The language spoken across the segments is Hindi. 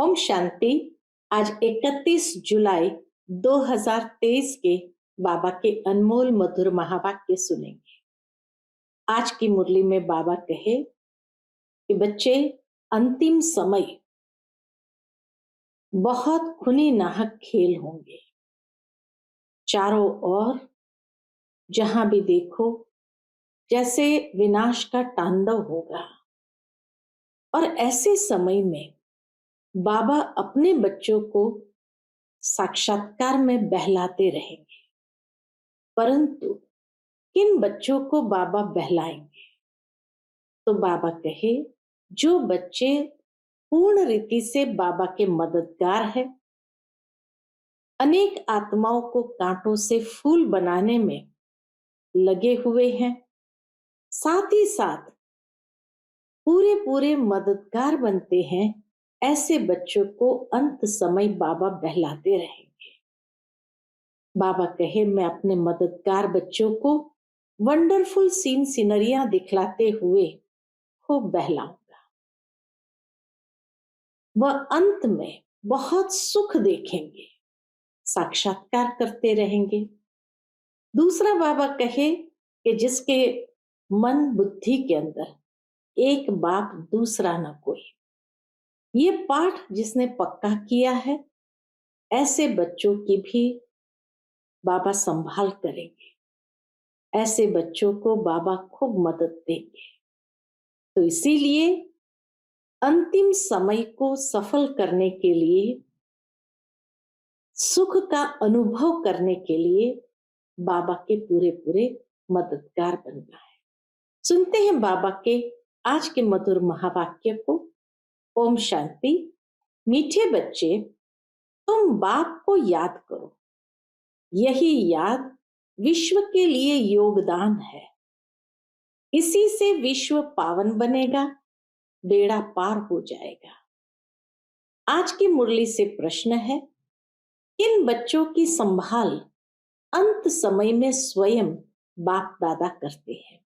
ओम शांति। आज 31 जुलाई 2023 के बाबा के अनमोल मधुर महावाक्य सुनेंगे। आज की मुरली में बाबा कहे कि बच्चे, अंतिम समय बहुत खूनी नाहक खेल होंगे। चारों ओर जहां भी देखो जैसे विनाश का तांडव होगा। और ऐसे समय में बाबा अपने बच्चों को साक्षात्कार में बहलाते रहेंगे। परंतु किन बच्चों को बाबा बहलाएंगे? तो बाबा कहे, जो बच्चे पूर्ण रीति से बाबा के मददगार है, अनेक आत्माओं को कांटों से फूल बनाने में लगे हुए हैं, साथ ही साथ पूरे पूरे मददगार बनते हैं, ऐसे बच्चों को अंत समय बाबा बहलाते रहेंगे। बाबा कहे, मैं अपने मददगार बच्चों को वंडरफुल सीन सीनरियां दिखलाते हुए खूब बहलाऊंगा। वह अंत में बहुत सुख देखेंगे, साक्षात्कार करते रहेंगे। दूसरा बाबा कहे कि जिसके मन बुद्धि के अंदर एक बाप दूसरा न कोई, ये पाठ जिसने पक्का किया है, ऐसे बच्चों की भी बाबा संभाल करेंगे। ऐसे बच्चों को बाबा खूब मदद देंगे। तो इसीलिए अंतिम समय को सफल करने के लिए, सुख का अनुभव करने के लिए बाबा के पूरे पूरे मददगार बनना है। सुनते हैं बाबा के आज के मधुर महावाक्य को। ओम शांति। मीठे बच्चे, तुम बाप को याद करो। यही याद विश्व के लिए योगदान है। इसी से विश्व पावन बनेगा, बेड़ा पार हो जाएगा। आज की मुरली से प्रश्न है, किन बच्चों की संभाल अंत समय में स्वयं बाप दादा करते हैं?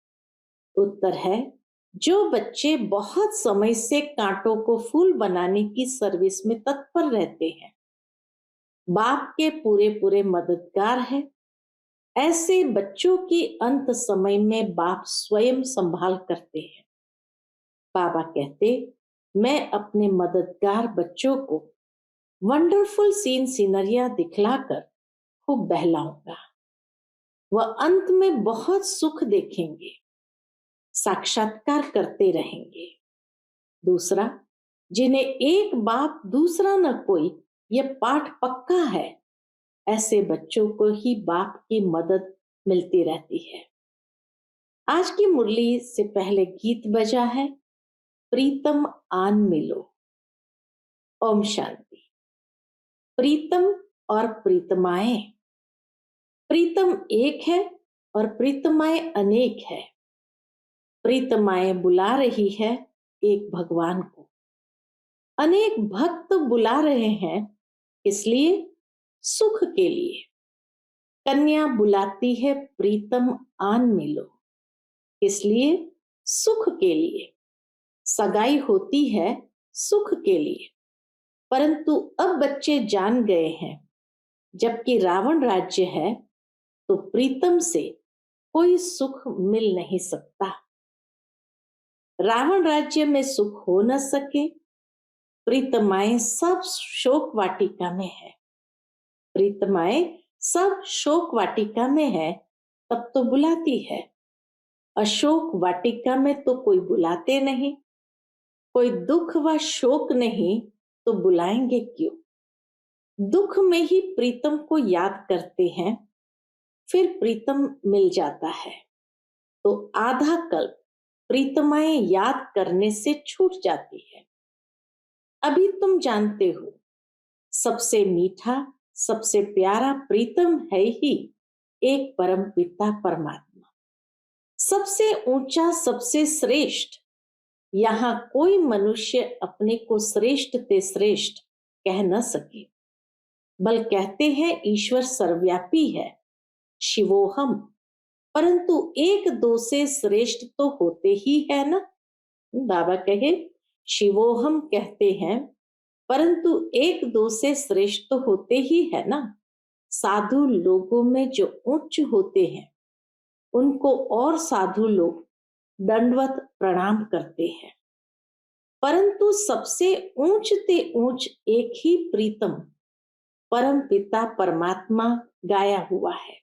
उत्तर है, जो बच्चे बहुत समय से कांटों को फूल बनाने की सर्विस में तत्पर रहते हैं, बाप के पूरे पूरे मददगार हैं। ऐसे बच्चों की अंत समय में बाप स्वयं संभाल करते हैं। बाबा कहते, मैं अपने मददगार बच्चों को वंडरफुल सीन सीनरियां दिखलाकर खूब बहलाऊंगा। वह अंत में बहुत सुख देखेंगे, साक्षात्कार करते रहेंगे। दूसरा, जिन्हें एक बाप दूसरा न कोई, यह पाठ पक्का है, ऐसे बच्चों को ही बाप की मदद मिलती रहती है। आज की मुरली से पहले गीत बजा है, प्रीतम आन मिलो। ओम शांति। प्रीतम और प्रीतमाएं, प्रीतम एक है और प्रीतमाएं अनेक है। प्रीतमाएं बुला रही है एक भगवान को, अनेक भक्त बुला रहे हैं, इसलिए सुख के लिए। कन्या बुलाती है प्रीतम आन मिलो, इसलिए सुख के लिए। सगाई होती है सुख के लिए। परंतु अब बच्चे जान गए हैं, जबकि रावण राज्य है तो प्रीतम से कोई सुख मिल नहीं सकता। रावण राज्य में सुख हो न सके। प्रीतमाएं सब शोक वाटिका में है। प्रीतमाएं सब शोक वाटिका में है, तब तो बुलाती है। अशोक वाटिका में तो कोई बुलाते नहीं, कोई दुख व शोक नहीं, तो बुलाएंगे क्यों? दुख में ही प्रीतम को याद करते हैं, फिर प्रीतम मिल जाता है। तो आधा कल्प प्रीतमाएं याद करने से छूट जाती है। अभी तुम जानते हो, सबसे मीठा सबसे प्यारा प्रीतम है ही एक परम पिता परमात्मा। सबसे ऊंचा सबसे श्रेष्ठ, यहाँ कोई मनुष्य अपने को श्रेष्ठ ते श्रेष्ठ कह न सके, बल कहते हैं ईश्वर सर्वव्यापी है, शिवोहम। परंतु एक दो से श्रेष्ठ तो होते ही है ना। बाबा कहे, शिवोहम कहते हैं परंतु एक दो से श्रेष्ठ तो होते ही है ना। साधु लोगों में जो उच्च होते हैं उनको और साधु लोग दंडवत प्रणाम करते हैं, परंतु सबसे ऊंच ते ऊंच एक ही प्रीतम परम पिता परमात्मा गाया हुआ है।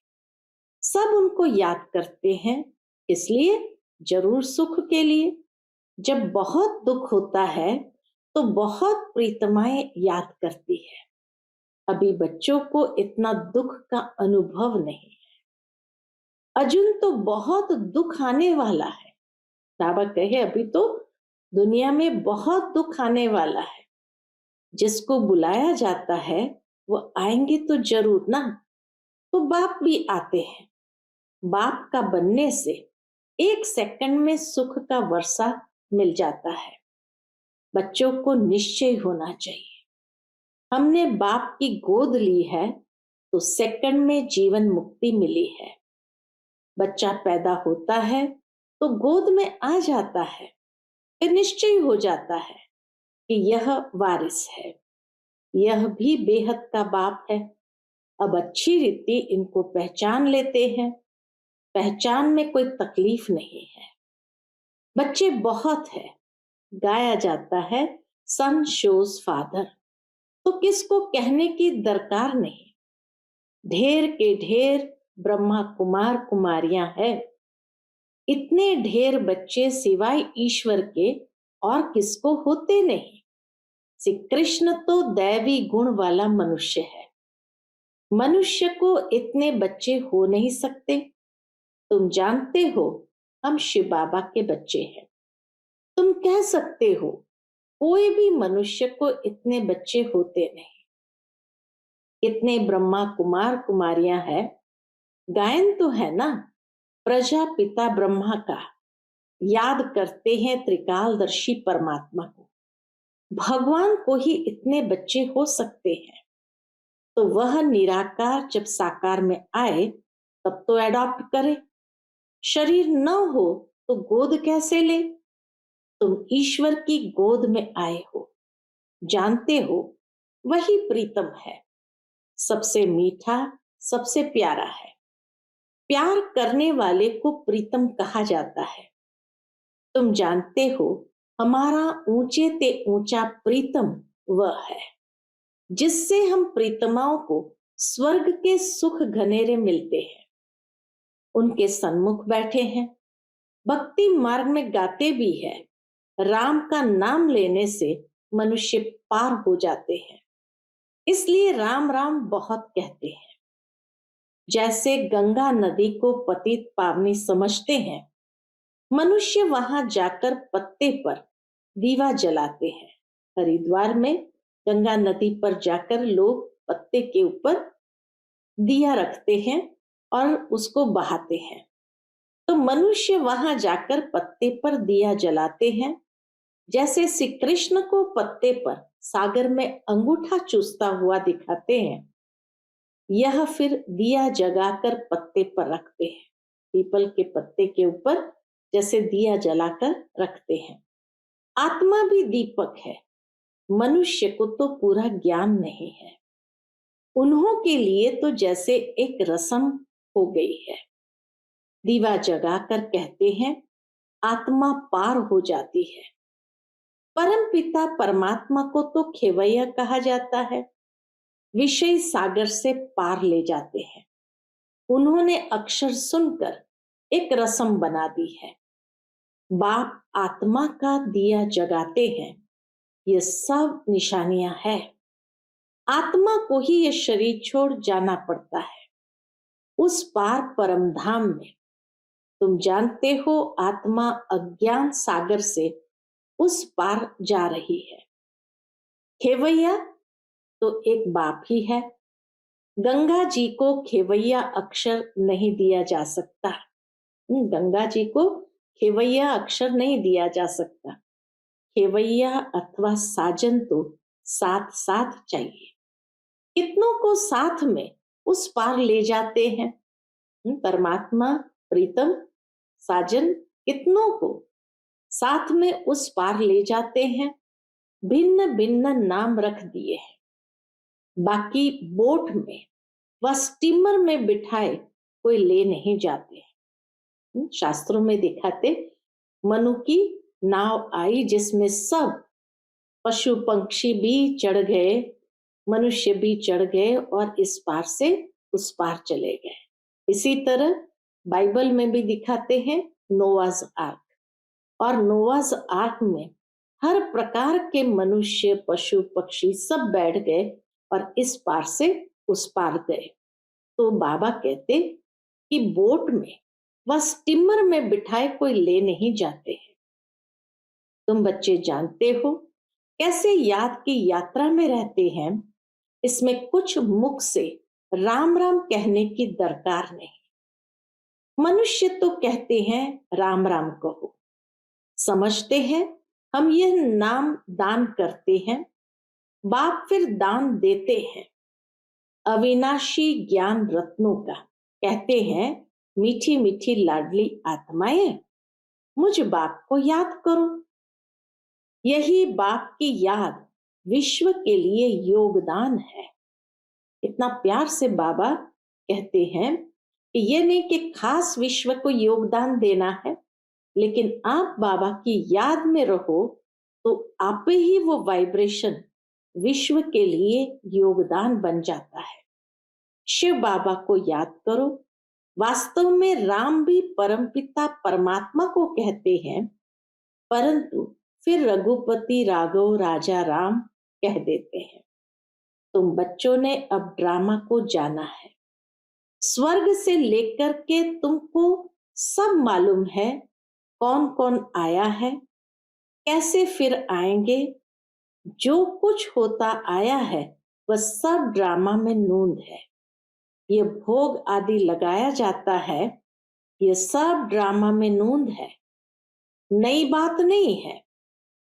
सब उनको याद करते हैं, इसलिए जरूर सुख के लिए। जब बहुत दुख होता है तो बहुत प्रीतमाएं याद करती है। अभी बच्चों को इतना दुख का अनुभव नहीं है, अजुन तो बहुत दुख आने वाला है। बाबा कहे अभी तो दुनिया में बहुत दुख आने वाला है, जिसको बुलाया जाता है वो आएंगे तो जरूर ना। तो बाप भी आते हैं। बाप का बनने से एक सेकंड में सुख का वर्षा मिल जाता है। बच्चों को निश्चय होना चाहिए, हमने बाप की गोद ली है तो सेकंड में जीवन मुक्ति मिली है। बच्चा पैदा होता है तो गोद में आ जाता है, फिर निश्चय हो जाता है कि यह वारिस है, यह भी बेहद का बाप है। अब अच्छी रीति इनको पहचान लेते हैं, पहचान में कोई तकलीफ नहीं है। बच्चे बहुत है, गाया जाता है सन शोज फादर, तो किसको कहने की दरकार नहीं। ढेर के ढेर ब्रह्मा कुमार कुमारियां हैं, इतने ढेर बच्चे सिवाय ईश्वर के और किसको होते नहीं। श्री कृष्ण तो दैवी गुण वाला मनुष्य है, मनुष्य को इतने बच्चे हो नहीं सकते। तुम जानते हो हम शिव बाबा के बच्चे हैं। तुम कह सकते हो कोई भी मनुष्य को इतने बच्चे होते नहीं। इतने ब्रह्मा कुमार कुमारियां हैं, गायन तो है ना प्रजापिता ब्रह्मा का, याद करते हैं त्रिकालदर्शी परमात्मा को। भगवान को ही इतने बच्चे हो सकते हैं, तो वह निराकार जब साकार में आए तब तो एडॉप्ट करे। शरीर न हो तो गोद कैसे ले। तुम ईश्वर की गोद में आए हो, जानते हो वही प्रीतम है, सबसे मीठा सबसे प्यारा है। प्यार करने वाले को प्रीतम कहा जाता है। तुम जानते हो हमारा ऊंचे ते ऊंचा प्रीतम वह है जिससे हम प्रीतमाओं को स्वर्ग के सुख घनेरे मिलते हैं। उनके सन्मुख बैठे हैं, भक्ति मार्ग में गाते भी है, राम का नाम लेने से मनुष्य पार हो जाते हैं, इसलिए राम राम बहुत कहते हैं। जैसे गंगा नदी को पतित पावनी समझते हैं, मनुष्य वहां जाकर पत्ते पर दीवा जलाते हैं। हरिद्वार में गंगा नदी पर जाकर लोग पत्ते के ऊपर दिया रखते हैं और उसको बहाते हैं। तो मनुष्य वहां जाकर पत्ते पर दिया जलाते हैं। जैसे श्री कृष्ण को पत्ते पर सागर में अंगूठा चूसता हुआ दिखाते हैं, यह फिर दिया जगाकर पत्ते पर रखते हैं। पीपल के पत्ते के ऊपर जैसे दिया जलाकर रखते हैं। आत्मा भी दीपक है, मनुष्य को तो पूरा ज्ञान नहीं है। उन्हों के लिए तो जैसे एक रस्म हो गई है। दीवा जगाकर कहते हैं आत्मा पार हो जाती है। परम पिता परमात्मा को तो खेवैया कहा जाता है, विषय सागर से पार ले जाते हैं। उन्होंने अक्षर सुनकर एक रस्म बना दी है। बाप आत्मा का दिया जगाते हैं, ये सब निशानियां हैं। आत्मा को ही ये शरीर छोड़ जाना पड़ता है उस पार परम धाम में। तुम जानते हो आत्मा अज्ञान सागर से उस पार जा रही है। खेवैया तो एक बाप ही है। गंगा जी को खेवैया अक्षर नहीं दिया जा सकता। गंगा जी को खेवैया अक्षर नहीं दिया जा सकता। खेवैया अथवा साजन तो साथ साथ चाहिए। कितनों को साथ में उस पार ले जाते हैं। परमात्मा प्रीतम साजन कितनों को साथ में उस पार ले जाते हैं। भिन्न भिन्न नाम रख दिए हैं। बाकी बोट में व स्टीमर में बिठाए कोई ले नहीं जाते। शास्त्रों में दिखाते, मनु की नाव आई जिसमें सब पशु पक्षी भी चढ़ गए, मनुष्य भी चढ़ गए और इस पार से उस पार चले गए। इसी तरह बाइबल में भी दिखाते हैं नोआज आर्क, और नोआज आर्क में हर प्रकार के मनुष्य पशु पक्षी सब बैठ गए और इस पार से उस पार गए। तो बाबा कहते कि बोट में व स्टीमर में बिठाए कोई ले नहीं जाते हैं। तुम बच्चे जानते हो कैसे याद की यात्रा में रहते हैं। इसमें कुछ मुख से राम राम कहने की दरकार नहीं। मनुष्य तो कहते हैं राम राम कहो, समझते हैं हम यह नाम दान करते हैं, बाप फिर दान देते हैं अविनाशी ज्ञान रत्नों का। कहते हैं मीठी मीठी लाडली आत्माएं, मुझ बाप को याद करो। यही बाप की याद विश्व के लिए योगदान है। इतना प्यार से बाबा कहते हैं कि ये नहीं कि खास विश्व को योगदान देना है, लेकिन आप बाबा की याद में रहो तो आप ही वो वाइब्रेशन विश्व के लिए योगदान बन जाता है। शिव बाबा को याद करो। वास्तव में राम भी परमपिता परमात्मा को कहते हैं, परंतु फिर रघुपति राघव राजा राम कह देते हैं। तुम बच्चों ने अब ड्रामा को जाना है। स्वर्ग से लेकर के तुमको सब मालूम है, कौन कौन आया है, कैसे फिर आएंगे। जो कुछ होता आया है वह सब ड्रामा में नूंद है। ये भोग आदि लगाया जाता है, ये सब ड्रामा में नूंद है, नई बात नहीं है।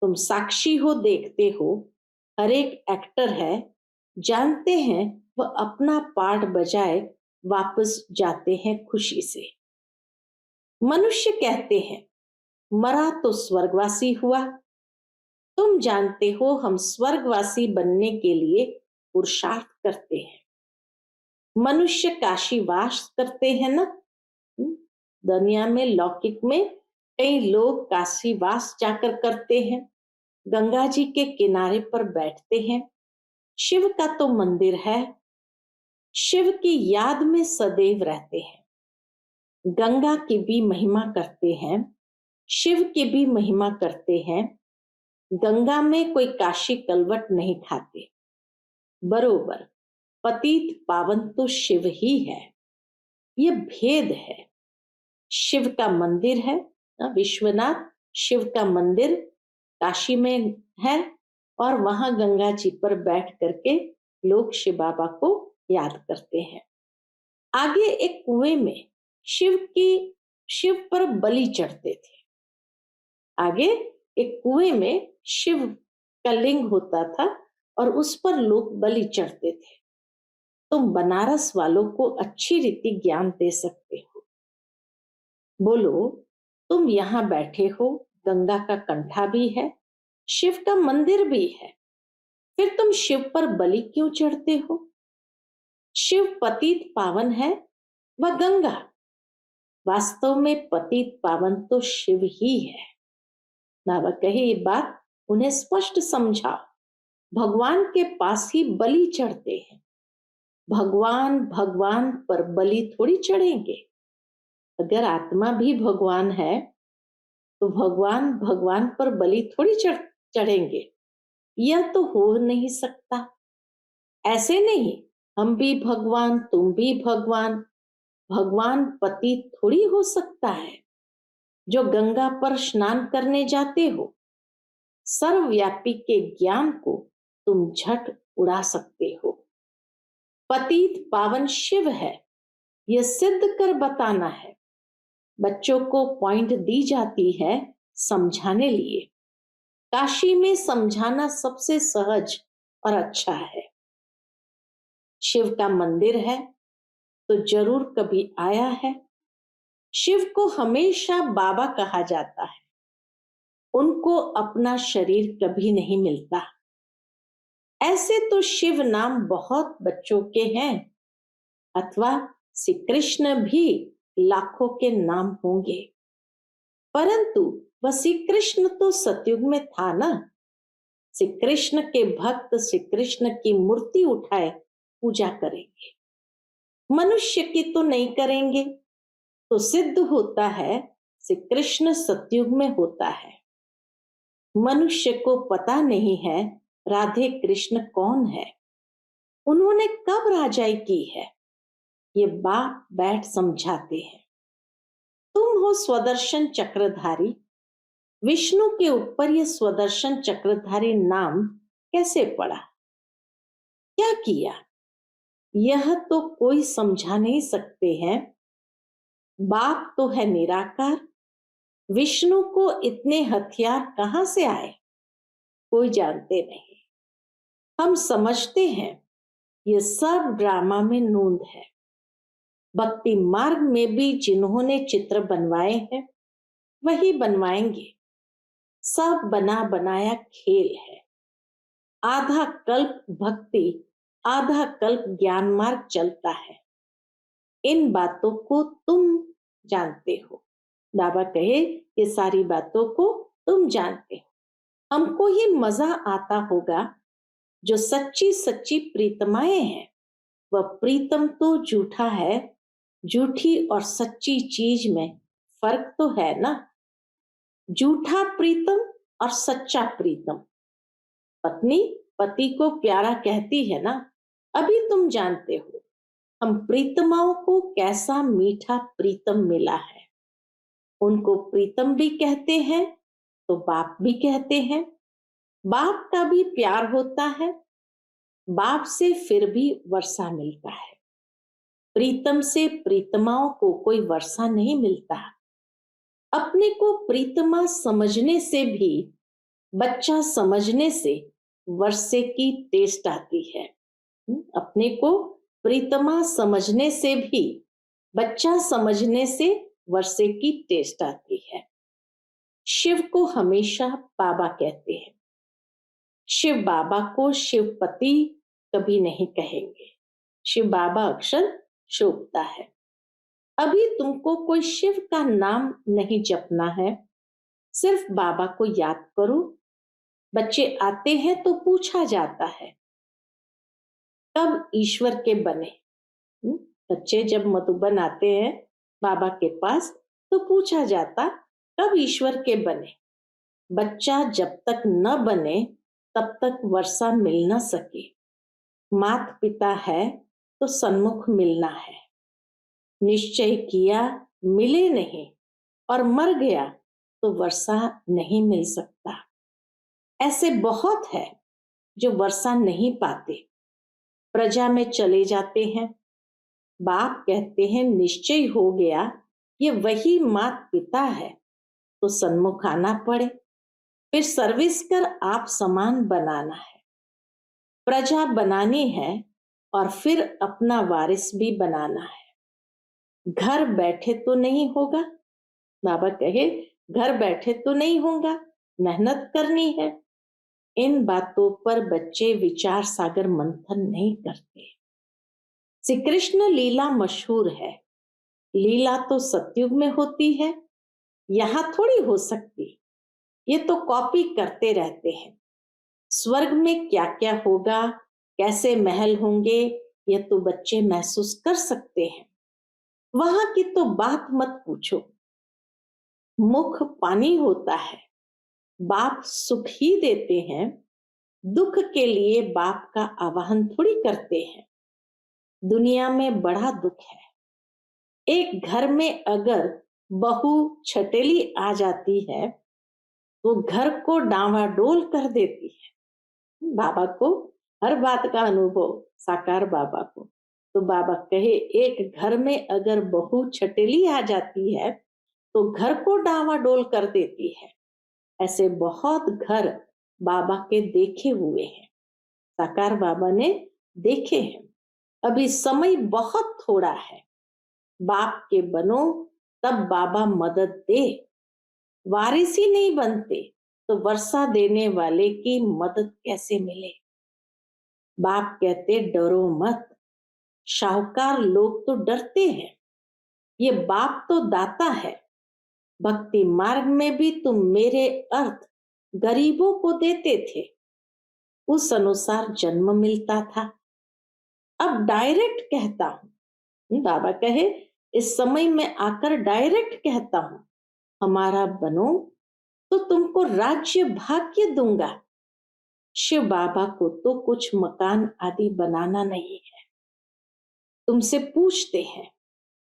तुम साक्षी हो, देखते हो, हर एक एक्टर है, जानते हैं वह अपना पार्ट बजाए वापस जाते हैं खुशी से। मनुष्य कहते हैं मरा तो स्वर्गवासी हुआ। तुम जानते हो हम स्वर्गवासी बनने के लिए पुरुषार्थ करते हैं। मनुष्य काशीवास करते हैं ना, दुनिया में लौकिक में कई लोग काशीवास जाकर करते हैं, गंगा जी के किनारे पर बैठते हैं। शिव का तो मंदिर है, शिव की याद में सदैव रहते हैं। गंगा की भी महिमा करते हैं, शिव की भी महिमा करते हैं। गंगा में कोई काशी कलवट नहीं खाते। बरोबर पतित पावन तो शिव ही है, ये भेद है। शिव का मंदिर है, विश्वनाथ शिव का मंदिर काशी में है, और वहां गंगा जी पर बैठ करके लोग शिव बाबा को याद करते हैं। आगे एक कुएं में शिव पर बलि चढ़ते थे। आगे एक कुएं में शिव का लिंग होता था और उस पर लोग बलि चढ़ते थे। तुम बनारस वालों को अच्छी रीति ज्ञान दे सकते हो। बोलो, तुम यहाँ बैठे हो, गंगा का कंठा भी है, शिव का मंदिर भी है, फिर तुम शिव पर बलि क्यों चढ़ते हो? शिव पतित पावन है व गंगा, वास्तव में पतित पावन तो शिव ही है। बाबा कहे ये बात उन्हें स्पष्ट समझाओ। भगवान के पास ही बलि चढ़ते हैं। भगवान भगवान पर बलि थोड़ी चढ़ेंगे। अगर आत्मा भी भगवान है तो भगवान भगवान पर बलि थोड़ी चढ़ेंगे। यह तो हो नहीं सकता। ऐसे नहीं हम भी भगवान तुम भी भगवान, भगवान पति थोड़ी हो सकता है। जो गंगा पर स्नान करने जाते हो, सर्वव्यापी के ज्ञान को तुम झट उड़ा सकते हो। पतित पावन शिव है, यह सिद्ध कर बताना है। बच्चों को पॉइंट दी जाती है समझाने लिए। काशी में समझाना सबसे सहज और अच्छा है। शिव का मंदिर है तो जरूर कभी आया है। शिव को हमेशा बाबा कहा जाता है। उनको अपना शरीर कभी नहीं मिलता। ऐसे तो शिव नाम बहुत बच्चों के हैं, अथवा श्री कृष्ण भी लाखों के नाम होंगे, परंतु वह श्री कृष्ण तो सतयुग में था ना। श्री कृष्ण के भक्त श्री कृष्ण की मूर्ति उठाए पूजा करेंगे, मनुष्य की तो नहीं करेंगे। तो सिद्ध होता है श्री कृष्ण सतयुग में होता है। मनुष्य को पता नहीं है राधे कृष्ण कौन है, उन्होंने कब राजाई की है, ये बाप बैठ समझाते हैं। तुम हो स्वदर्शन चक्रधारी, विष्णु के ऊपर ये स्वदर्शन चक्रधारी नाम कैसे पड़ा, क्या किया, यह तो कोई समझा नहीं सकते हैं। बाप तो है निराकार, विष्णु को इतने हथियार कहां से आए, कोई जानते नहीं। हम समझते हैं ये सब ड्रामा में नूंद है। भक्ति मार्ग में भी जिन्होंने चित्र बनवाए हैं वही बनवाएंगे। सब बना बनाया खेल है। आधा कल्प भक्ति, आधा कल्प ज्ञान मार्ग चलता है। इन बातों को तुम जानते हो। बाबा कहे ये सारी बातों को तुम जानते हो। हमको ये मजा आता होगा, जो सच्ची सच्ची प्रीतमाएं हैं वह प्रीतम तो झूठा है, झूठी और सच्ची चीज में फर्क तो है ना। झूठा प्रीतम और सच्चा प्रीतम, पत्नी पति को प्यारा कहती है ना, अभी तुम जानते हो हम प्रीतमाओं को कैसा मीठा प्रीतम मिला है। उनको प्रीतम भी कहते हैं तो बाप भी कहते हैं। बाप का भी प्यार होता है, बाप से फिर भी वर्षा मिलता है। प्रीतम से प्रीतमाओं को कोई वर्षा नहीं मिलता। अपने को प्रीतमा समझने से भी, बच्चा समझने से वर्षे की टेस्ट आती है। अपने को प्रीतमा समझने से भी, बच्चा समझने से वर्षे की टेस्ट आती है। शिव को हमेशा बाबा कहते हैं। शिव बाबा को शिवपति कभी नहीं कहेंगे। शिव बाबा अक्षर शोभता है। अभी तुमको कोई शिव का नाम नहीं जपना है, सिर्फ बाबा को याद करो। बच्चे आते हैं तो पूछा जाता है कब ईश्वर के बने। बच्चे जब मधुबन आते हैं बाबा के पास तो पूछा जाता कब ईश्वर के बने। बच्चा जब तक न बने तब तक वर्षा मिल न सके। माता पिता है तो सन्मुख मिलना है। निश्चय किया मिले नहीं और मर गया तो वर्षा नहीं मिल सकता। ऐसे बहुत है जो वर्षा नहीं पाते, प्रजा में चले जाते हैं। बाप कहते हैं निश्चय हो गया ये वही माता पिता है तो सन्मुख आना पड़े, फिर सर्विस कर आप समान बनाना है। प्रजा बनानी है और फिर अपना वारिस भी बनाना है। घर बैठे तो नहीं होगा, बाबा कहे घर बैठे तो नहीं होगा, मेहनत करनी है। इन बातों पर बच्चे विचार सागर मंथन नहीं करते। श्री कृष्ण लीला मशहूर है। लीला तो सतयुग में होती है, यहां थोड़ी हो सकती। ये तो कॉपी करते रहते हैं। स्वर्ग में क्या क्या होगा, कैसे महल होंगे, ये तो बच्चे महसूस कर सकते हैं। वहां की तो बात मत पूछो। मुख पानी होता है। बाप सुख ही देते हैं, दुख के लिए बाप का आवाहन थोड़ी करते हैं। दुनिया में बड़ा दुख है। एक घर में अगर बहू छटेली आ जाती है तो घर को डांवाडोल कर देती है। बाबा को हर बात का अनुभव, साकार बाबा को। तो बाबा कहे एक घर में अगर बहू छटेली आ जाती है तो घर को डांवाडोल कर देती है। ऐसे बहुत घर बाबा के देखे हुए हैं, साकार बाबा ने देखे हैं। अभी समय बहुत थोड़ा है। बाप के बनो तब बाबा मदद दे। वारिस ही नहीं बनते तो वर्षा देने वाले की मदद कैसे मिले। बाप कहते डरो मत, शाहूकार लोग तो डरते हैं, ये बाप तो दाता है। भक्ति मार्ग में भी तुम मेरे अर्थ गरीबों को देते थे, उस अनुसार जन्म मिलता था। अब डायरेक्ट कहता हूं, बाबा कहे इस समय में आकर डायरेक्ट कहता हूं, हमारा बनो तो तुमको राज्य भाग्य दूंगा। शिव बाबा को तो कुछ मकान आदि बनाना नहीं है। तुमसे पूछते हैं,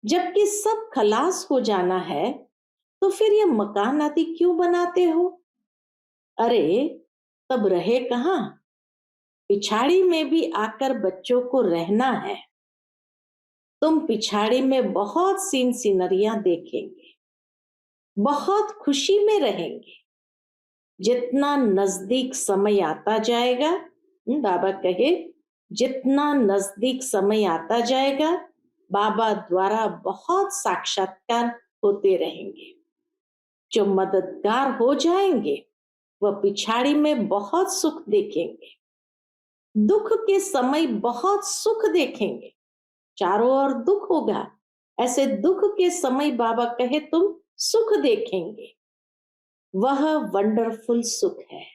जबकि सब खलास हो जाना है तो फिर ये मकान आदि क्यों बनाते हो। अरे तब रहे कहां, पिछाड़ी में भी आकर बच्चों को रहना है। तुम पिछाड़ी में बहुत सीन सीनरियां देखेंगे, बहुत खुशी में रहेंगे। जितना नजदीक समय आता जाएगा, बाबा कहे जितना नजदीक समय आता जाएगा, बाबा द्वारा बहुत साक्षात्कार होते रहेंगे। जो मददगार हो जाएंगे वह पिछाड़ी में बहुत सुख देखेंगे, दुख के समय बहुत सुख देखेंगे। चारों ओर दुख होगा, ऐसे दुख के समय बाबा कहे तुम सुख देखेंगे। वह वंडरफुल सुख है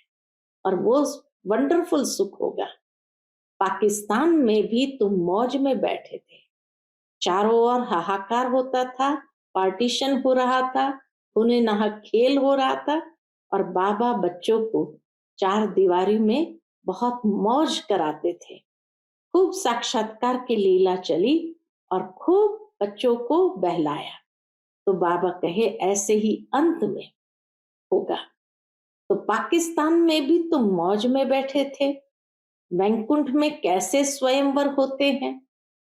और वो वंडरफुल सुख होगा। पाकिस्तान में भी तुम मौज में बैठे थे, चारों ओर हाहाकार होता था, पार्टीशन हो रहा था, उन्हें नहा खेल हो रहा था, और बाबा बच्चों को चार दीवारी में बहुत मौज कराते थे। खूब साक्षात्कार की लीला चली और खूब बच्चों को बहलाया। तो बाबा कहे ऐसे ही अंत में होगा। तो पाकिस्तान में भी तुम मौज में बैठे थे, वैकुंठ में कैसे स्वयंवर होते हैं,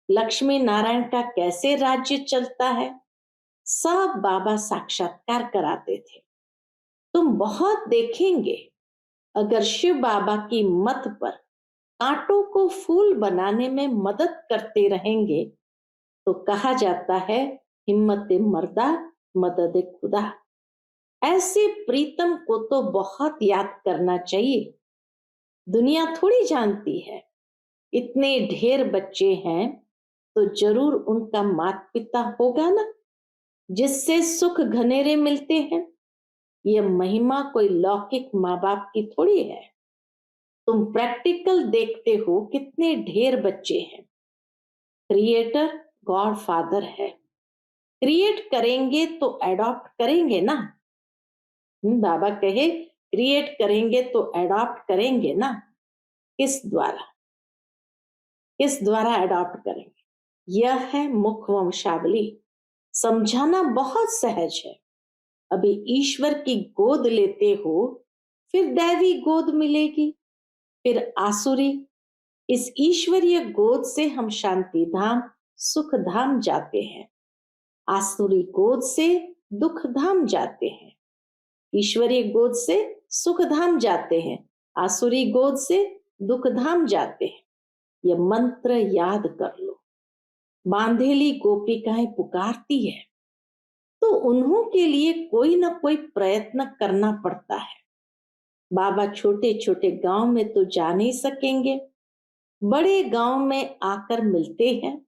लक्ष्मी नारायण का कैसे राज्य चलता है, सब बाबा साक्षात्कार कराते थे। तुम बहुत देखेंगे। अगर शिव बाबा की मत पर कांटों को फूल बनाने में मदद करते रहेंगे तो कहा जाता है हिम्मत मर्दा मदद खुदा। ऐसे प्रीतम को तो बहुत याद करना चाहिए। दुनिया थोड़ी जानती है, इतने ढेर बच्चे हैं तो जरूर उनका माता पिता होगा ना, जिससे सुख घनेरे मिलते हैं। यह महिमा कोई लौकिक माँ बाप की थोड़ी है। तुम प्रैक्टिकल देखते हो, कितने ढेर बच्चे हैं। क्रिएटर गॉड फादर है, क्रिएट करेंगे तो एडॉप्ट करेंगे ना। बाबा कहे क्रिएट करेंगे तो एडॉप्ट करेंगे ना। किस द्वारा, किस द्वारा एडॉप्ट करेंगे? यह है मुख वंशावली। समझाना बहुत सहज है। अभी ईश्वर की गोद लेते हो, फिर दैवी गोद मिलेगी, फिर आसुरी। इस ईश्वरीय गोद से हम शांति धाम सुख धाम जाते हैं, आसुरी गोद से दुख धाम जाते हैं। ईश्वरीय गोद से सुख धाम जाते हैं, आसुरी गोद से दुख धाम जाते हैं। यह मंत्र याद कर लो। बांधेली गोपिकाएं पुकारती है तो उन्हों के लिए कोई ना कोई प्रयत्न करना पड़ता है। बाबा छोटे छोटे गांव में तो जा नहीं सकेंगे, बड़े गांव में आकर मिलते हैं,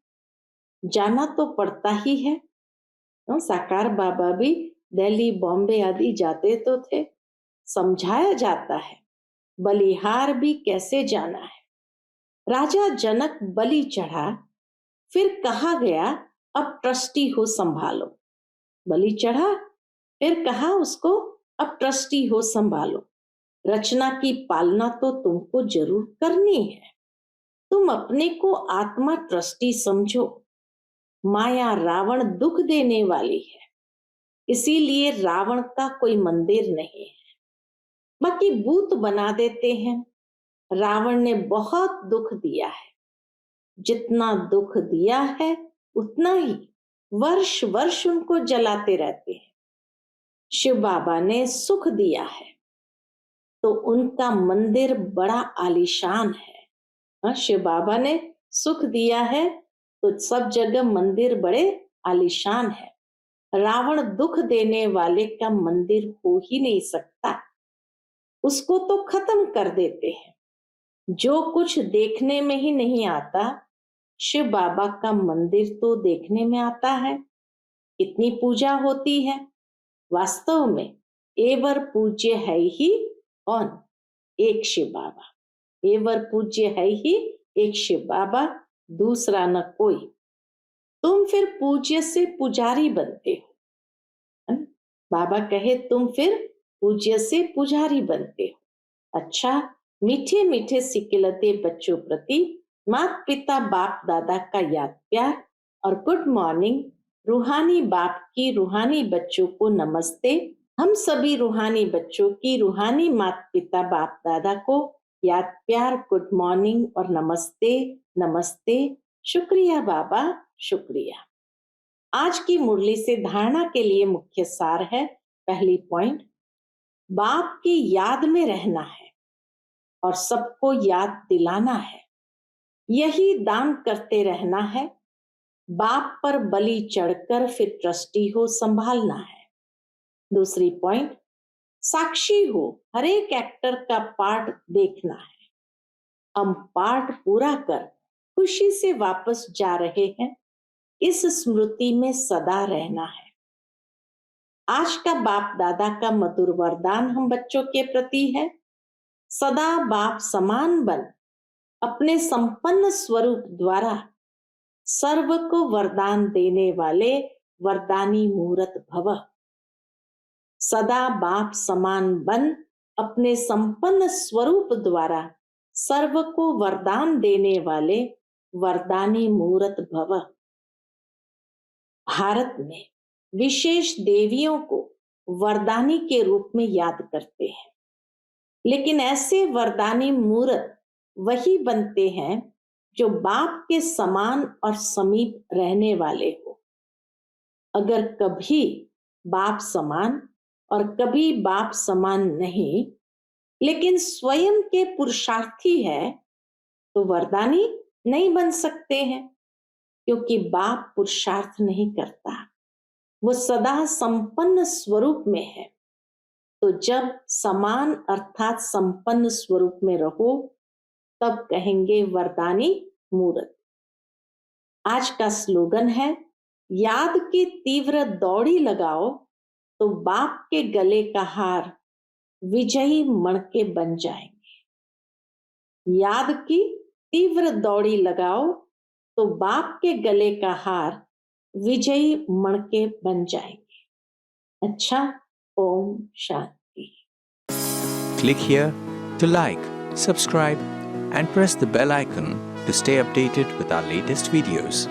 जाना तो पड़ता ही है। साकार बाबा भी दिल्ली बॉम्बे आदि जाते तो थे, समझाया जाता है बलिहार भी कैसे जाना है। राजा जनक बलि चढ़ा, फिर कहा गया अब ट्रस्टी हो संभालो। बलि चढ़ा, फिर कहा उसको अब ट्रस्टी हो संभालो। रचना की पालना तो तुमको जरूर करनी है। तुम अपने को आत्मा ट्रस्टी समझो। माया रावण दुख देने वाली है, इसीलिए रावण का कोई मंदिर नहीं है। बाकी भूत बना देते हैं। रावण ने बहुत दुख दिया है, जितना दुख दिया है उतना ही वर्ष वर्ष उनको जलाते रहते हैं। शिव बाबा ने सुख दिया है तो उनका मंदिर बड़ा आलीशान है। शिव बाबा ने सुख दिया है तो सब जगह मंदिर बड़े आलीशान है। रावण दुख देने वाले का मंदिर हो ही नहीं सकता। उसको तो खत्म कर देते हैं। जो कुछ देखने में ही नहीं आता, शिव बाबा का मंदिर तो देखने में आता है। कितनी पूजा होती है। वास्तव में एवर पूज्य है ही कौन? एक शिव बाबा। एवर पूज्य है ही एक शिव बाबा, दूसरा न कोई। तुम फिर पूज्य से पुजारी बनते हो। बाबा कहे तुम फिर पूज्य से पुजारी बनते हो। अच्छा, मीठे मीठे सिकिलते बच्चों प्रति माता पिता बाप दादा का याद प्यार और गुड मॉर्निंग। रूहानी बाप की रूहानी बच्चों को नमस्ते। हम सभी रूहानी बच्चों की रूहानी माता पिता बाप दादा को याद प्यार, गुड मॉर्निंग और नमस्ते नमस्ते। शुक्रिया बाबा, शुक्रिया। आज की मुरली से धारणा के लिए मुख्य सार है। पहली पॉइंट, बाप की याद में रहना है और सबको याद दिलाना है। यही दान करते रहना है। बाप पर बलि चढ़कर फिर ट्रस्टी हो संभालना है। दूसरी पॉइंट, साक्षी हो, हर एक एक्टर का पार्ट देखना है। हम पार्ट पूरा कर खुशी से वापस जा रहे हैं। इस स्मृति में सदा रहना है। आज का बाप दादा का मधुर वरदान हम बच्चों के प्रति है। सदा बाप समान बन, अपने संपन्न स्वरूप द्वारा सर्व को वरदान देने वाले वरदानी मूर्त भव। सदा बाप समान बन, अपने संपन्न स्वरूप द्वारा सर्व को वरदान देने वाले वरदानी मूर्त भव। भारत में विशेष देवियों को वरदानी के रूप में याद करते हैं, लेकिन ऐसे वरदानी मूर्त वही बनते हैं जो बाप के समान और समीप रहने वाले हो। अगर कभी बाप समान और कभी बाप समान नहीं, लेकिन स्वयं के पुरुषार्थी है, तो वरदानी नहीं बन सकते हैं, क्योंकि बाप पुरुषार्थ नहीं करता, वो सदा संपन्न स्वरूप में है। तो जब समान अर्थात संपन्न स्वरूप में रहो, तब कहेंगे वरदानी मूर्त। आज का स्लोगन है, याद की तीव्र दौड़ी लगाओ तो बाप के गले का हार विजयी मणके बन जाएंगे। याद की तीव्र दौड़ी लगाओ तो बाप के गले का हार विजयी मणके बन जाएंगे। अच्छा, Om Shanti. Click here to like, subscribe and press the bell icon to stay updated with our latest videos.